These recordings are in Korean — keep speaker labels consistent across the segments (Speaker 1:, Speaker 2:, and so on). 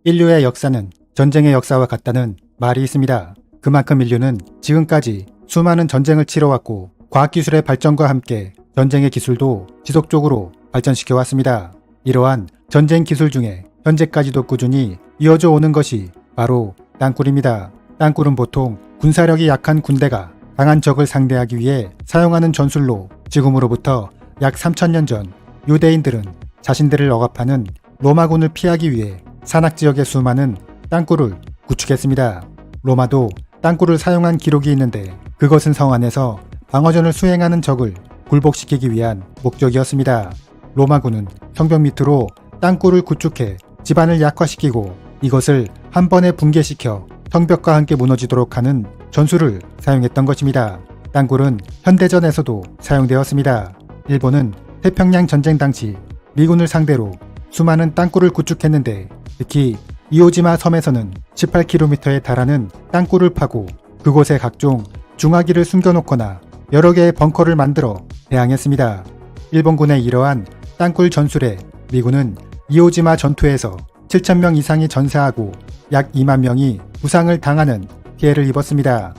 Speaker 1: 인류의 역사는 전쟁의 역사와 같다는 말이 있습니다. 그만큼 인류는 지금까지 수많은 전쟁을 치러왔고 과학기술의 발전과 함께 전쟁의 기술도 지속적으로 발전시켜 왔습니다. 이러한 전쟁 기술 중에 현재까지도 꾸준히 이어져 오는 것이 바로 땅굴입니다. 땅굴은 보통 군사력이 약한 군대가 강한 적을 상대하기 위해 사용하는 전술로 지금으로부터 약 3000년 전 유대인들은 자신들을 억압하는 로마군을 피하기 위해 산악지역의 수많은 땅굴을 구축했습니다. 로마도 땅굴을 사용한 기록이 있는데 그것은 성 안에서 방어전을 수행하는 적을 굴복시키기 위한 목적이었습니다. 로마군은 성벽 밑으로 땅굴을 구축해 지반을 약화시키고 이것을 한 번에 붕괴시켜 성벽과 함께 무너지도록 하는 전술을 사용했던 것입니다. 땅굴은 현대전에서도 사용되었습니다. 일본은 태평양 전쟁 당시 미군을 상대로 수많은 땅굴을 구축했는데 특히 이오지마 섬에서는 18km에 달하는 땅굴을 파고 그곳에 각종 중화기를 숨겨놓거나 여러 개의 벙커를 만들어 대항했습니다. 일본군의 이러한 땅굴 전술에 미군은 이오지마 전투에서 7,000명 이상이 전사하고 약 2만 명이 부상을 당하는 피해를 입었습니다.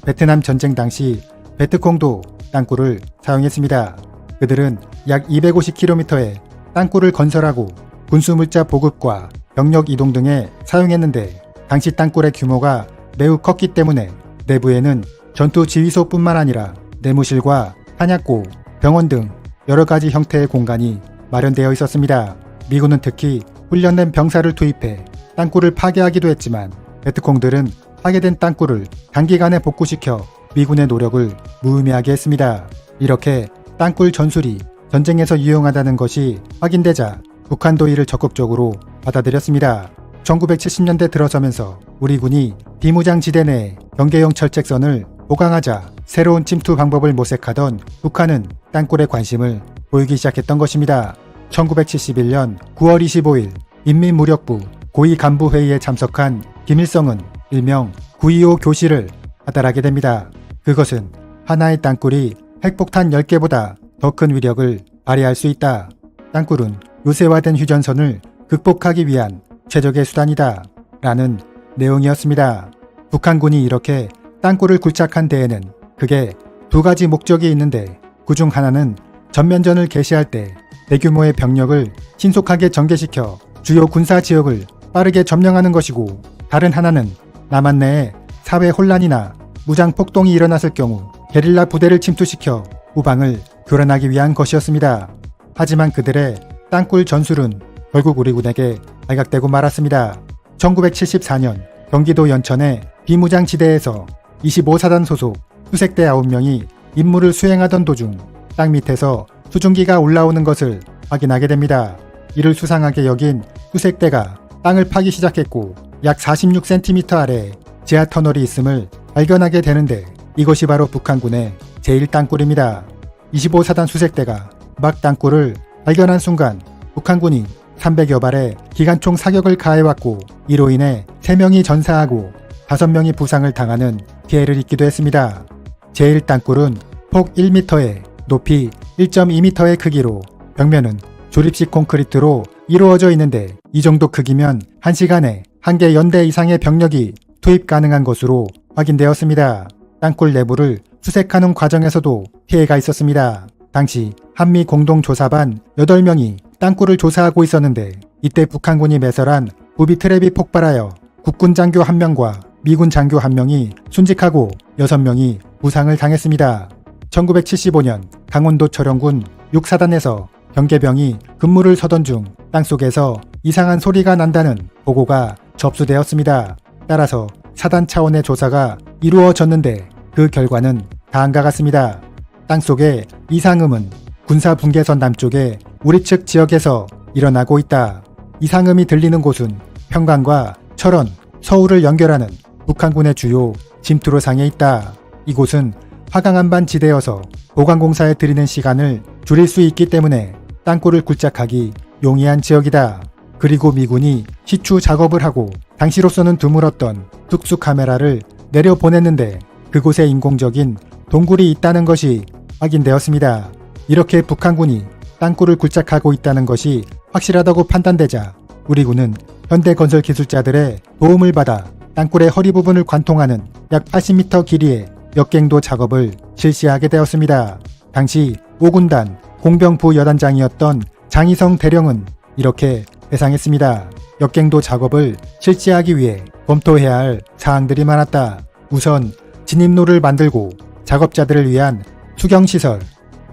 Speaker 1: 베트남 전쟁 당시 베트콩도 땅굴을 사용했습니다. 그들은 약 250km의 땅굴을 건설하고 군수물자 보급과 병력 이동 등에 사용했는데 당시 땅굴의 규모가 매우 컸기 때문에 내부에는 전투 지휘소뿐만 아니라 내무실과 탄약고, 병원 등 여러가지 형태의 공간이 마련되어 있었습니다. 미군은 특히 훈련된 병사를 투입해 땅굴을 파괴하기도 했지만 베트콩들은 파괴된 땅굴을 단기간에 복구시켜 미군의 노력을 무의미하게 했습니다. 이렇게 땅굴 전술이 전쟁에서 유용하다는 것이 확인되자 북한도 이를 적극적으로 받아들였습니다. 1970년대 들어서면서 우리 군이 비무장지대 내에 경계용 철책선을 보강하자 새로운 침투 방법을 모색하던 북한은 땅굴에 관심을 보이기 시작했던 것입니다. 1971년 9월 25일 인민무력부 고위 간부회의에 참석한 김일성은 일명 9.25 교시를 하달하게 됩니다. 그것은 하나의 땅굴이 핵폭탄 10개보다 더 큰 위력을 발휘할 수 있다. 땅굴은 요새화된 휴전선을 극복하기 위한 최적의 수단이다. 라는 내용이었습니다. 북한군이 이렇게 땅굴을 굴착한 데에는 크게 두 가지 목적이 있는데 그중 하나는 전면전을 개시할 때 대규모의 병력을 신속하게 전개시켜 주요 군사 지역을 빠르게 점령하는 것이고 다른 하나는 남한 내에 사회 혼란이나 무장 폭동이 일어났을 경우 게릴라 부대를 침투시켜 후방을 교란하기 위한 것이었습니다. 하지만 그들의 땅굴 전술은 결국 우리 군에게 발각되고 말았습니다. 1974년 경기도 연천의 비무장지대에서 25사단 소속 수색대 9명이 임무를 수행하던 도중 땅 밑에서 수증기가 올라오는 것을 확인하게 됩니다. 이를 수상하게 여긴 수색대가 땅을 파기 시작했고 약 46cm 아래에 지하 터널이 있음을 발견하게 되는데 이것이 바로 북한군의 제1땅굴입니다. 25사단 수색대가 막 땅굴을 발견한 순간 북한군이 300여 발의 기관총 사격을 가해왔고 이로 인해 3명이 전사하고 5명이 부상을 당하는 피해를 입기도 했습니다. 제1땅굴은 폭 1m에 높이 1.2m의 크기로 벽면은 조립식 콘크리트로 이루어져 있는데 이 정도 크기면 1시간에 1개 연대 이상의 병력이 투입 가능한 것으로 확인되었습니다. 땅굴 내부를 수색하는 과정에서도 피해가 있었습니다. 당시 한미 공동조사반 8명이 땅굴을 조사하고 있었는데 이때 북한군이 매설한 부비 트랩이 폭발하여 국군 장교 1명과 미군 장교 1명이 순직하고 6명이 부상을 당했습니다. 1975년 강원도 철원군 6사단에서 경계병이 근무를 서던 중 땅속에서 이상한 소리가 난다는 보고가 접수되었습니다. 따라서 사단 차원의 조사가 이루어졌는데 그 결과는 다음과 같습니다. 땅속의 이상음은 군사분계선 남쪽의 우리 측 지역에서 일어나고 있다. 이상음이 들리는 곳은 평강과 철원, 서울을 연결하는 북한군의 주요 침투로상에 있다. 이곳은 화강한반 지대여서 보강공사에 들이는 시간을 줄일 수 있기 때문에 땅굴을 굴착하기 용이한 지역이다. 그리고 미군이 시추 작업을 하고 당시로서는 드물었던 특수 카메라를 내려보냈는데 그곳에 인공적인 동굴이 있다는 것이 확인되었습니다. 이렇게 북한군이 땅굴을 굴착하고 있다는 것이 확실하다고 판단되자 우리 군은 현대건설 기술자들의 도움을 받아 땅굴의 허리 부분을 관통하는 약 80m 길이의 역갱도 작업을 실시하게 되었습니다. 당시 5군단 공병부 여단장이었던 장희성 대령은 이렇게 회상했습니다. 역갱도 작업을 실시하기 위해 검토해야 할 사항들이 많았다. 우선 진입로를 만들고 작업자들을 위한 수경시설,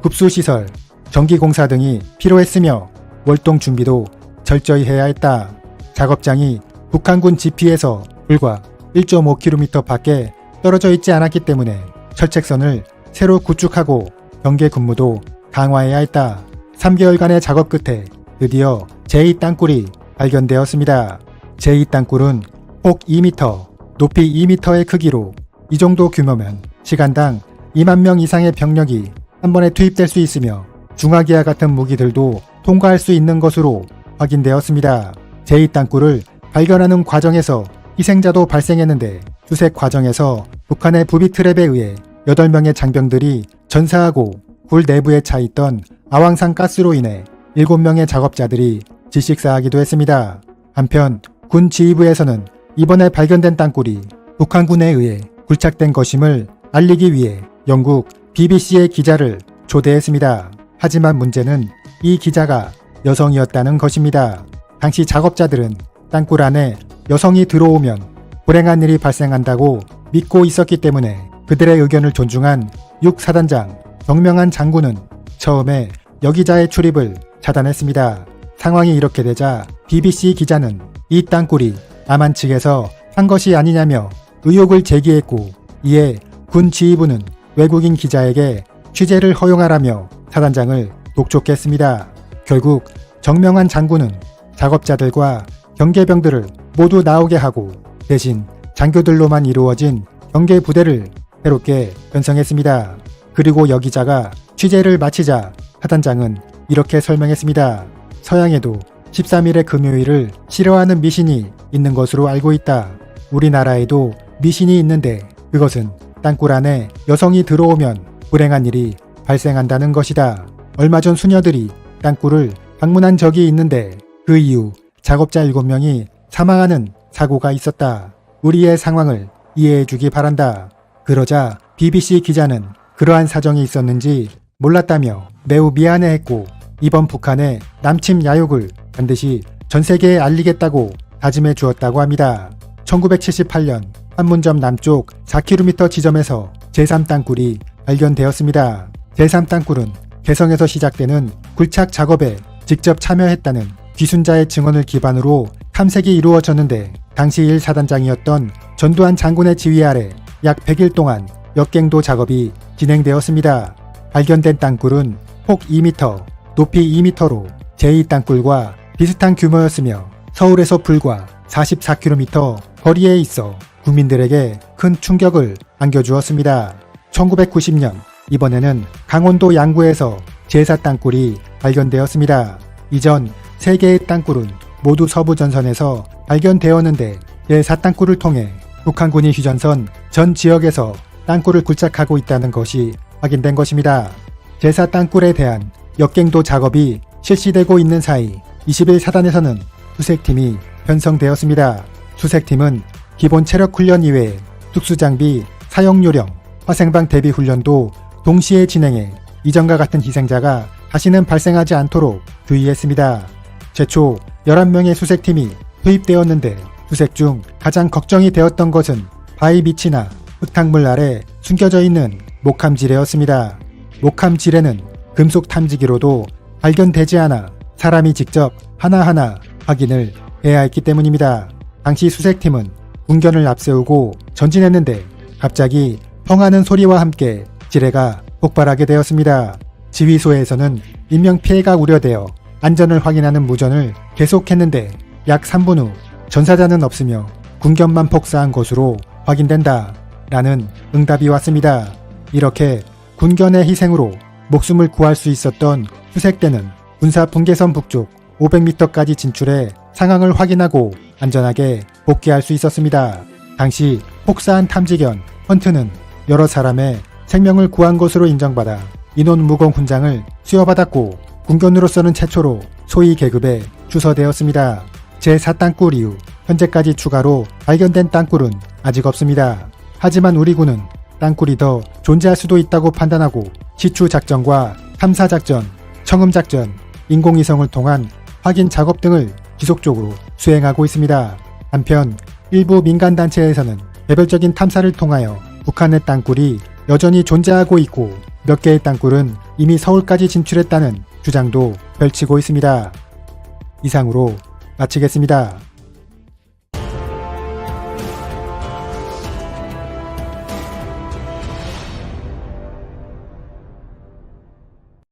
Speaker 1: 급수시설, 전기공사 등이 필요했으며 월동 준비도 철저히 해야 했다. 작업장이 북한군 지피에서 불과 1.5km 밖에 떨어져 있지 않았기 때문에 철책선을 새로 구축하고 경계 근무도 강화해야 했다. 3개월간의 작업 끝에 드디어 제2땅굴이 발견되었습니다. 제2땅굴은 폭 2m, 높이 2m의 크기로 이 정도 규모면 시간당 2만 명 이상의 병력이 한 번에 투입될 수 있으며 중화기와 같은 무기들도 통과할 수 있는 것으로 확인되었습니다. 제2땅굴을 발견하는 과정에서 희생자도 발생했는데 수색 과정에서 북한의 부비 트랩에 의해 8명의 장병들이 전사하고 굴 내부에 차있던 아왕산 가스로 인해 7명의 작업자들이 질식사하기도 했습니다. 한편 군 지휘부에서는 이번에 발견된 땅굴이 북한군에 의해 굴착된 것임을 알리기 위해 영국 BBC의 기자를 초대했습니다. 하지만 문제는 이 기자가 여성이었다는 것입니다. 당시 작업자들은 땅굴 안에 여성이 들어오면 불행한 일이 발생한다고 믿고 있었기 때문에 그들의 의견을 존중한 6사단장 정명한 장군은 처음에 여기자의 출입을 차단했습니다. 상황이 이렇게 되자 BBC 기자는 이 땅굴이 남한 측에서 한 것이 아니냐며 의혹을 제기했고 이에 군 지휘부는 외국인 기자에게 취재를 허용하라며 사단장을 독촉했습니다. 결국 정명한 장군은 작업자들과 경계병들을 모두 나오게 하고 대신 장교들로만 이루어진 경계부대를 새롭게 편성했습니다. 그리고 여기자가 취재를 마치자 사단장은 이렇게 설명했습니다. 서양에도 13일의 금요일을 싫어하는 미신이 있는 것으로 알고 있다. 우리나라에도 미신이 있는데 그것은 땅굴 안에 여성이 들어오면 불행한 일이 발생한다는 것이다. 얼마 전 수녀들이 땅굴을 방문한 적이 있는데 그 이후 작업자 7명이 사망하는 사고가 있었다. 우리의 상황을 이해해주기 바란다. 그러자 BBC 기자는 그러한 사정이 있었는지 몰랐다며 매우 미안해했고 이번 북한의 남침 야욕을 반드시 전 세계에 알리겠다고 다짐해 주었다고 합니다. 1978년 판문점 남쪽 4km 지점에서 제3땅굴이 발견되었습니다. 제3땅굴은 개성에서 시작되는 굴착 작업에 직접 참여했다는 귀순자의 증언을 기반으로 탐색이 이루어졌는데 당시 1사단장이었던 전두환 장군의 지휘 아래 약 100일 동안 역갱도 작업이 진행되었습니다. 발견된 땅굴은 폭 2m, 높이 2m로 제2땅굴과 비슷한 규모였으며 서울에서 불과 44km 거리에 있어 국민들에게 큰 충격을 안겨주었습니다. 1990년 이번에는 강원도 양구에서 제4땅굴이 발견되었습니다. 이전 3개의 땅굴은 모두 서부 전선에서 발견되었는데 제4땅굴을 통해 북한군이 휴전선 전 지역에서 땅굴을 굴착하고 있다는 것이 확인된 것입니다. 제4땅굴에 대한 역갱도 작업이 실시되고 있는 사이 21사단에서는 수색팀이 편성되었습니다. 수색팀은 기본 체력 훈련 이외에 특수장비 사용 요령, 화생방 대비 훈련도 동시에 진행해 이전과 같은 희생자가 다시는 발생하지 않도록 주의했습니다. 최초 11명의 수색팀이 투입되었는데 수색 중 가장 걱정이 되었던 것은 바위 밑이나 흙탕물 아래 숨겨져 있는 목함지뢰였습니다. 목함지뢰는 금속 탐지기로도 발견되지 않아 사람이 직접 하나하나 확인을 해야 했기 때문입니다. 당시 수색팀은 군견을 앞세우고 전진했는데 갑자기 펑하는 소리와 함께 지뢰가 폭발하게 되었습니다. 지휘소에서는 인명피해가 우려되어 안전을 확인하는 무전을 계속했는데 약 3분 후 전사자는 없으며 군견만 폭사한 것으로 확인된다 라는 응답이 왔습니다. 이렇게 군견의 희생으로 목숨을 구할 수 있었던 수색대는 군사 분계선 북쪽 500m까지 진출해 상황을 확인하고 안전하게 복귀할 수 있었습니다. 당시 폭사한 탐지견 헌트는 여러 사람의 생명을 구한 것으로 인정받아 인원 무공 훈장을 수여받았고 군견으로서는 최초로 소위 계급에 주서되었습니다. 제4땅굴 이후 현재까지 추가로 발견된 땅굴은 아직 없습니다. 하지만 우리 군은 땅굴이 더 존재할 수도 있다고 판단하고 시추작전과 탐사작전, 청음작전, 인공위성을 통한 확인 작업 등을 지속적으로 수행하고 있습니다. 한편 일부 민간단체에서는 개별적인 탐사를 통하여 북한의 땅굴이 여전히 존재하고 있고 몇 개의 땅굴은 이미 서울까지 진출했다는 주장도 펼치고 있습니다. 이상으로 마치겠습니다.